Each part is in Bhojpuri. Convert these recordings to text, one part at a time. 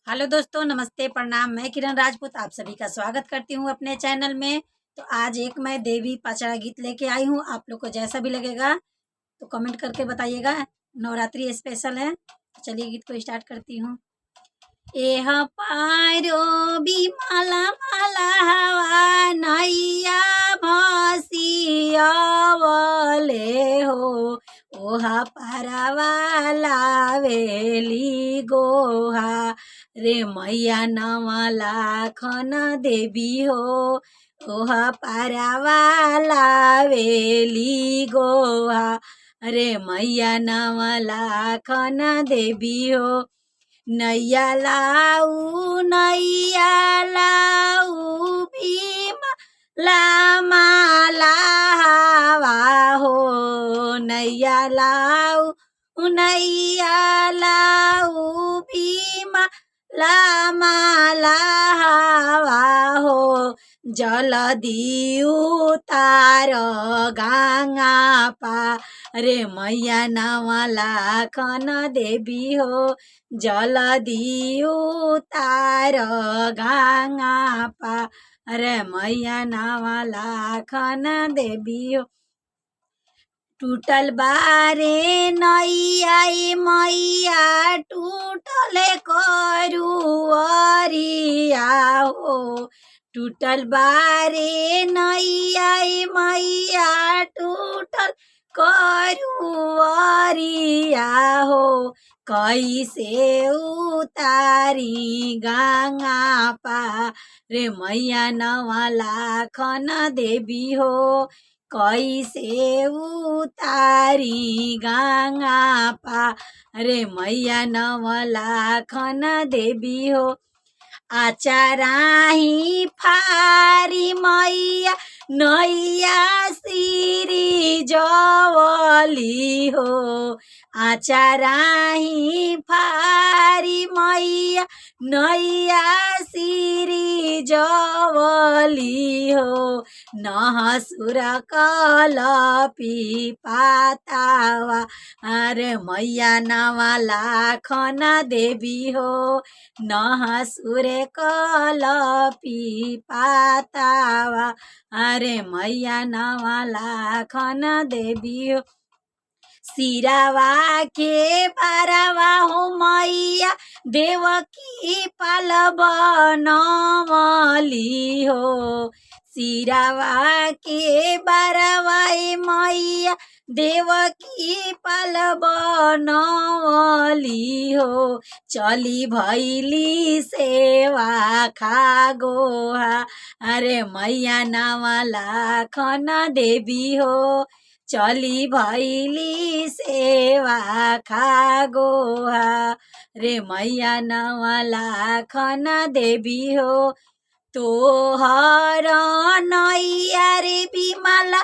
हेलो दोस्तों, नमस्ते, प्रणाम। मैं किरण राजपूत आप सभी का स्वागत करती हूँ अपने चैनल में। तो आज एक मैं देवी पचरा गीत लेके आई हूँ। आप लोग को जैसा भी लगेगा तो कमेंट करके बताइएगा। नवरात्रि स्पेशल है। चलिए गीत को स्टार्ट करती हूँ। एह पारो बिमला मला हवा नैया भसियावले हो। ओहा पारावाला वेली गोहा रे मैया नमला खन देवी हो। ओहा पारावाला वेली गोहा रे मैया नमला खन देवी हो। नैया लाऊ भीमा लामा लावा हो। नैया लाऊ भीमा लामा लावा हो। जलदी उतार गंगा पा रे मैया नमला खन देवी हो। जलदी उतार गंगा पा रे मैया नमला खन देवी हो। टूटल बारे नैया मैया टूटल करुअरिया हो। टूटल बारे नैया मैया टूटल करुअरिया हो। कैसे उतारी गंगा पा रे मैया नमला खन देवी हो। कैसे उतारी गंगा पा रे मैया नमला खन देवी हो। आचाराही फारी मैया नैया सिरी जवली हो। आचाराही फारी मैया नैया सिरी जवली हो। नहसुर कलपी पातावा अरे मैया नमला खन देवी हो। नहसुर कलपी पातावा अरे मैया नमला खन देवी हो। सिरावा के बारावा हो मैया देवकी पालब नमली हो। सिरावा के बारावा मैया देवकी पालब नमली हो। चली भैली सेवा खागोहा अरे मैया नमला खन देवी हो। चली भैली सेवा खागोहा रे मैया नमला खन देवी हो। तोहर नैया रे बिमला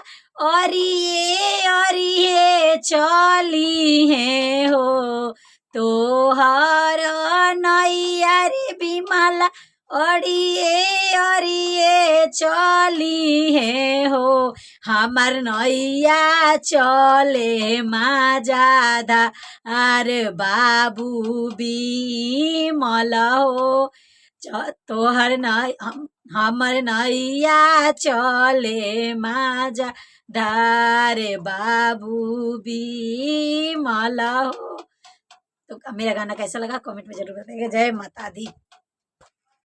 अरिये चली है हो। तोहर नैया रे बिमला अरिये चली है हो। हमार नैया चले माजादा अरे बाबू बिमल हो। तोहर हमर नैया चले माजा धारे बाबू बिमल हो। तो मेरा गाना कैसा लगा कमेंट में जरूर बताइएगा। जय माता दी।